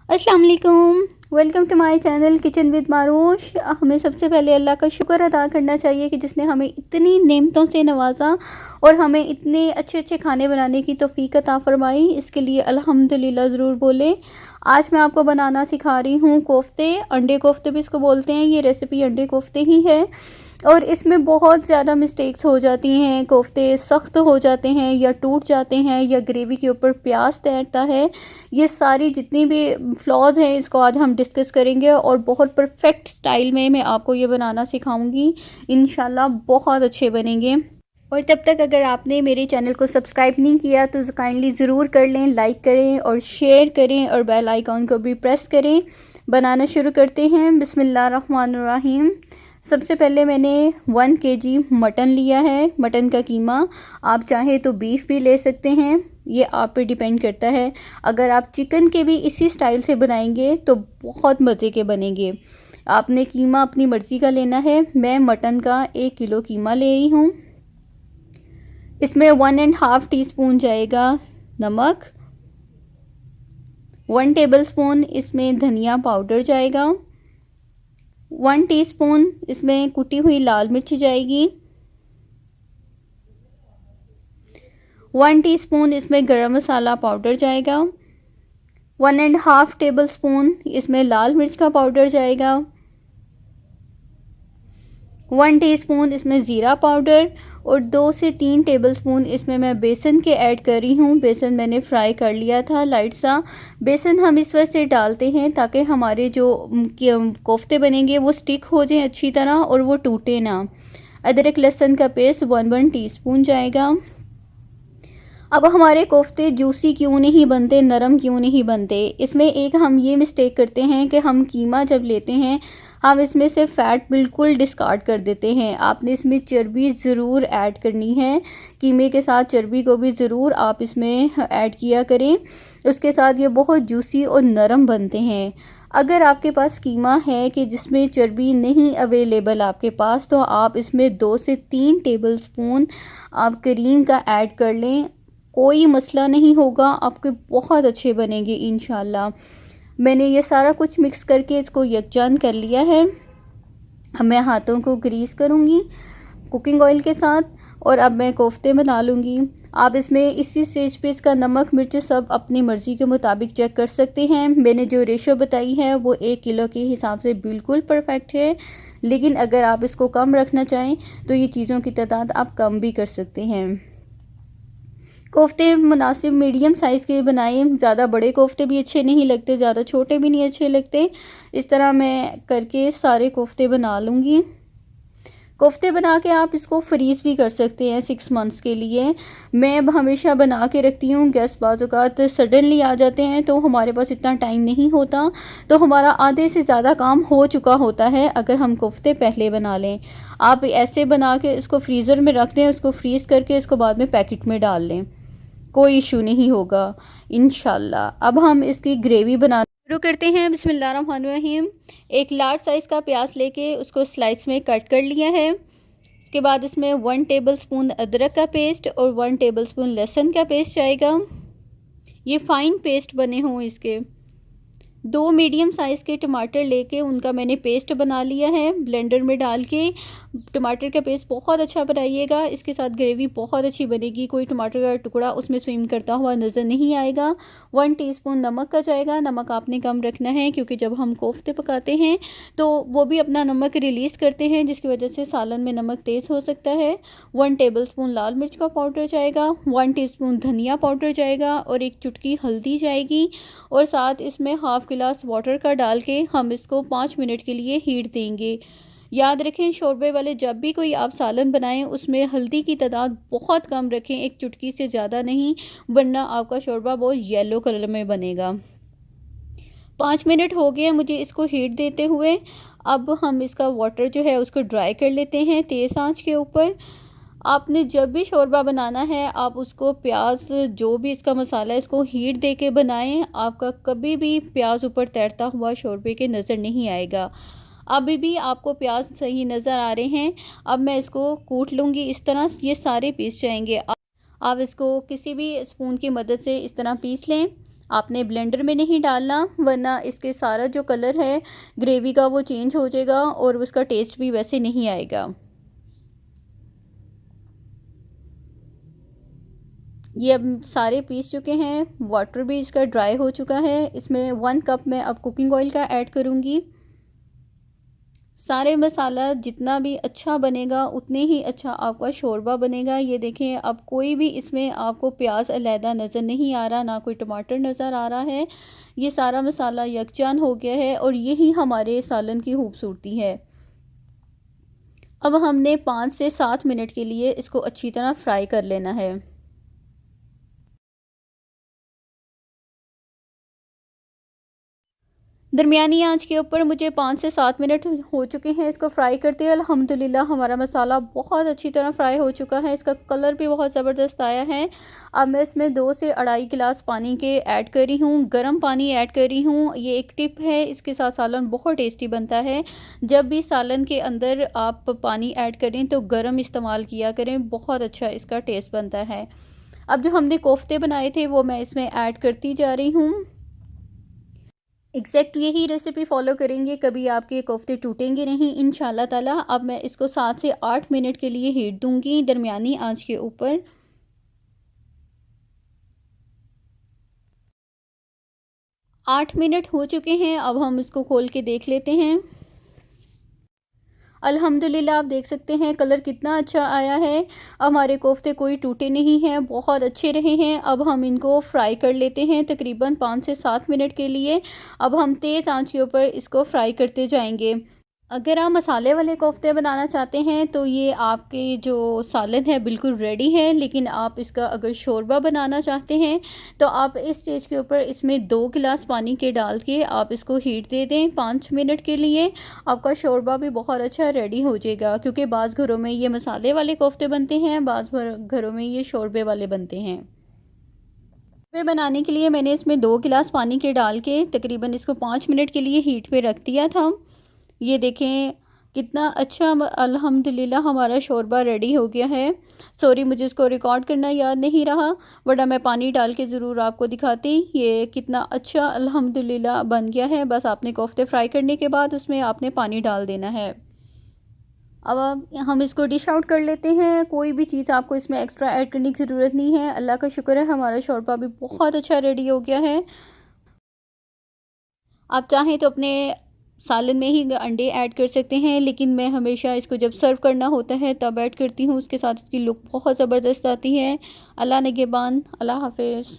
अस्सलाम वालेकुम। Welcome to my channel kitchen with Marush. हमें सबसे पहले अल्लाह का शुक्र अदा करना चाहिए कि जिसने हमें इतनी नेमतों से नवाजा और हमें इतने अच्छे अच्छे खाने बनाने की तौफीक अता फरमाई। इसके लिए अल्हम्दुलिल्लाह ज़रूर बोलें। आज मैं आपको बनाना सिखा रही हूँ कोफ्ते, अंडे कोफ्ते भी इसको बोलते हैं। ये रेसिपी अंडे कोफ्ते ही है और इसमें बहुत ज़्यादा मिस्टेक्स हो जाती हैं। कोफ्ते सख्त हो जाते हैं या टूट जाते हैं या ग्रेवी के ऊपर प्याज तैरता है। ये सारी जितनी भी फ्लॉज हैं इसको आज हम डिस्कस करेंगे और बहुत परफेक्ट स्टाइल में मैं आपको ये बनाना सिखाऊंगी। इंशाल्लाह बहुत अच्छे बनेंगे। और तब तक अगर आपने मेरे चैनल को सब्सक्राइब नहीं किया तो काइंडली ज़रूर कर लें, लाइक करें और शेयर करें और बेल आइकॉन को भी प्रेस करें। बनाना शुरू करते हैं। बिस्मिल्लाहिर्रहमानिर्रहीम। सबसे पहले मैंने 1 केजी मटन लिया है, मटन का कीमा। आप चाहें तो बीफ भी ले सकते हैं, ये आप पे डिपेंड करता है। अगर आप चिकन के भी इसी स्टाइल से बनाएंगे तो बहुत मज़े के बनेंगे। आपने कीमा अपनी मर्ज़ी का लेना है। मैं मटन का 1 किलो कीमा ले रही हूँ। इसमें 1.5 टीस्पून जाएगा नमक, 1 टेबलस्पून इसमें धनिया पाउडर जाएगा, 1 टीस्पून इसमें कुटी हुई लाल मिर्च जाएगी, 1 टीस्पून इसमें गरम मसाला पाउडर जाएगा, 1.5 टेबलस्पून इसमें लाल मिर्च का पाउडर जाएगा, 1 टीस्पून इसमें ज़ीरा पाउडर और 2 से 3 टेबलस्पून इसमें मैं बेसन के ऐड कर रही हूँ। बेसन मैंने फ्राई कर लिया था लाइट सा। बेसन हम इस वजह से डालते हैं ताकि हमारे जो कोफ्ते बनेंगे वो स्टिक हो जाएं अच्छी तरह और वो टूटे ना। अदरक लहसुन का पेस्ट 1 टीस्पून जाएगा। अब हमारे कोफ्ते जूसी क्यों नहीं बनते, नरम क्यों नहीं बनते? इसमें एक हम ये मिस्टेक करते हैं कि हम कीमा जब लेते हैं हम इसमें से फ़ैट बिल्कुल डिस्कार्ड कर देते हैं। आपने इसमें चर्बी ज़रूर ऐड करनी है। कीमे के साथ चर्बी को भी ज़रूर आप इसमें ऐड किया करें। उसके साथ ये बहुत जूसी और नरम बनते हैं। अगर आपके पास कीमा है कि जिसमें चर्बी नहीं अवेलेबल आपके पास, तो आप इसमें 2 से 3 टेबलस्पून आप क्रीम का ऐड कर लें। कोई मसला नहीं होगा, आपके बहुत अच्छे बनेंगे इंशाल्लाह। मैंने ये सारा कुछ मिक्स करके इसको यकजान कर लिया है। अब मैं हाथों को ग्रीस करूँगी कुकिंग ऑयल के साथ और अब मैं कोफ्ते बना लूँगी। आप इसमें इसी स्टेज पे इसका नमक मिर्च सब अपनी मर्ज़ी के मुताबिक चेक कर सकते हैं। मैंने जो रेशो बताई है वो 1 किलो के हिसाब से बिल्कुल परफेक्ट है, लेकिन अगर आप इसको कम रखना चाहें तो ये चीज़ों की तादाद आप कम भी कर सकते हैं। कोफ्ते मुनासिब मीडियम साइज़ के बनाएं। ज़्यादा बड़े कोफ्ते भी अच्छे नहीं लगते, ज़्यादा छोटे भी नहीं अच्छे लगते। इस तरह मैं करके सारे कोफ्ते बना लूँगी। कोफ्ते बना के आप इसको फ्रीज़ भी कर सकते हैं 6 मंथ्स के लिए। मैं हमेशा बना के रखती हूँ। गेस्ट बाज़-औक़ात सडनली आ जाते हैं तो हमारे पास इतना टाइम नहीं होता, तो हमारा आधे से ज़्यादा काम हो चुका होता है अगर हम कोफ्ते पहले बना लें। आप ऐसे बना के इसको फ्रीज़र में रख दें, उसको फ्रीज़ करके इसको बाद में पैकेट में डाल लें, कोई इशू नहीं होगा इंशाल्लाह। अब हम इसकी ग्रेवी बनाना शुरू करते हैं। बिस्मिल्लाहिर्रहमानिर्रहीम। एक लार्ज साइज़ का प्याज लेके उसको स्लाइस में कट कर लिया है। उसके बाद इसमें 1 टेबलस्पून अदरक का पेस्ट और 1 टेबलस्पून लहसुन का पेस्ट जाएगा। ये फ़ाइन पेस्ट बने हों इसके। 2 मीडियम साइज़ के टमाटर लेके उनका मैंने पेस्ट बना लिया है ब्लेंडर में डाल के। टमाटर का पेस्ट बहुत अच्छा बनाइएगा, इसके साथ ग्रेवी बहुत अच्छी बनेगी। कोई टमाटर का टुकड़ा उसमें स्विम करता हुआ नज़र नहीं आएगा। 1 टीस्पून नमक का जाएगा। नमक आपने कम रखना है क्योंकि जब हम कोफ्ते पकाते हैं तो वो भी अपना नमक रिलीज़ करते हैं, जिसकी वजह से सालन में नमक तेज़ हो सकता है। 1 टेबलस्पून लाल मिर्च का पाउडर जाएगा, 1 टीस्पून धनिया पाउडर जाएगा और 1 चुटकी हल्दी जाएगी। और साथ इसमें हाफ़ गिलास वाटर का डाल के हम इसको 5 मिनट के लिए हीट देंगे। याद रखें शोरबे वाले जब भी कोई आप सालन बनाएं उसमें हल्दी की तादाद बहुत कम रखें, 1 चुटकी से ज़्यादा नहीं, वरना आपका शोरबा बहुत येलो कलर में बनेगा। 5 मिनट हो गए मुझे इसको हीट देते हुए। अब हम इसका वाटर जो है उसको ड्राई कर लेते हैं तेज़ आंच के ऊपर। आपने जब भी शोरबा बनाना है आप उसको प्याज जो भी इसका मसाला है इसको हीट दे के बनाएं। आपका कभी भी प्याज ऊपर तैरता हुआ शोरबे के नज़र नहीं आएगा। अभी भी आपको प्याज सही नज़र आ रहे हैं। अब मैं इसको कूट लूँगी, इस तरह ये सारे पीस जाएंगे। आप इसको किसी भी स्पून की मदद से इस तरह पीस लें। आपने ब्लेंडर में नहीं डालना, वरना इसके सारा जो कलर है ग्रेवी का वो चेंज हो जाएगा और उसका टेस्ट भी वैसे नहीं आएगा। ये अब सारे पीस चुके हैं, वाटर भी इसका ड्राई हो चुका है। इसमें 1 कप मैं अब कुकिंग ऑयल का ऐड करूँगी। सारे मसाला जितना भी अच्छा बनेगा उतने ही अच्छा आपका शोरबा बनेगा। ये देखें, अब कोई भी इसमें आपको प्याज अलहदा नज़र नहीं आ रहा, ना कोई टमाटर नज़र आ रहा है। ये सारा मसाला यकजान हो गया है और यही हमारे सालन की खूबसूरती है। अब हमने 5 से 7 मिनट के लिए इसको अच्छी तरह फ्राई कर लेना है। दरमियानी आंच के ऊपर मुझे 5 से 7 मिनट हो चुके हैं इसको फ्राई करते हैं। अल्हम्दुलिल्लाह हमारा मसाला बहुत अच्छी तरह फ्राई हो चुका है, इसका कलर भी बहुत ज़बरदस्त आया है। अब मैं इसमें 2 से अढ़ाई गिलास पानी के ऐड कर रही हूँ, गर्म पानी ऐड कर रही हूँ। ये एक टिप है, इसके साथ सालन बहुत टेस्टी बनता है। जब भी सालन के अंदर आप पानी ऐड करें तो गर्म इस्तेमाल किया करें, बहुत अच्छा इसका टेस्ट बनता है। अब जो हमने कोफ्ते बनाए थे वो मैं इसमें ऐड करती जा रही हूँ। एग्जैक्ट यही रेसिपी फॉलो करेंगे, कभी आपके कोफ्ते टूटेंगे नहीं इंशाल्लाह ताला। अब मैं इसको 7 से 8 मिनट के लिए हीट दूंगी दरमियानी आंच के ऊपर। 8 मिनट हो चुके हैं, अब हम इसको खोल के देख लेते हैं। अल्हम्दुलिल्लाह आप देख सकते हैं कलर कितना अच्छा आया है। हमारे कोफ्ते कोई टूटे नहीं हैं, बहुत अच्छे रहे हैं। अब हम इनको फ्राई कर लेते हैं तकरीबन 5 से 7 मिनट के लिए। अब हम तेज़ आंच के ऊपर इसको फ्राई करते जाएंगे। अगर आप मसाले वाले कोफ्ते बनाना चाहते हैं तो ये आपके जो सालन है बिल्कुल रेडी है, लेकिन आप इसका अगर शोरबा बनाना चाहते हैं तो आप इस स्टेज के ऊपर इसमें 2 गिलास पानी के डाल के आप इसको हीट दे दें 5 मिनट के लिए। आपका शोरबा भी बहुत अच्छा रेडी हो जाएगा, क्योंकि बाज़ घरों में ये मसाले वाले कोफ्ते बनते हैं, बाज़ घरों में ये शोरबे वाले बनते हैं। शोरबे बनाने के लिए मैंने इसमें 2 गिलास पानी के डाल के तकरीबन इसको 5 मिनट के लिए हीट पे रख दिया था। ये देखें कितना अच्छा अल्हम्दुलिल्लाह हमारा शोरबा रेडी हो गया है। सॉरी, मुझे इसको रिकॉर्ड करना याद नहीं रहा, वरना मैं पानी डाल के ज़रूर आपको दिखाती। ये कितना अच्छा अल्हम्दुलिल्लाह बन गया है। बस आपने कोफ्ते फ्राई करने के बाद उसमें आपने पानी डाल देना है। अब हम इसको डिश आउट कर लेते हैं। कोई भी चीज़ आपको इसमें एक्स्ट्रा ऐड करने की ज़रूरत नहीं है। अल्लाह का शुक्र है हमारा शोरबा भी बहुत अच्छा रेडी हो गया है। आप चाहें तो अपने सालन में ही अंडे ऐड कर सकते हैं, लेकिन मैं हमेशा इसको जब सर्व करना होता है तब ऐड करती हूँ। उसके साथ इसकी लुक बहुत ज़बरदस्त आती है। अल्लाह निगहबान, अल्लाह हाफ़िज़।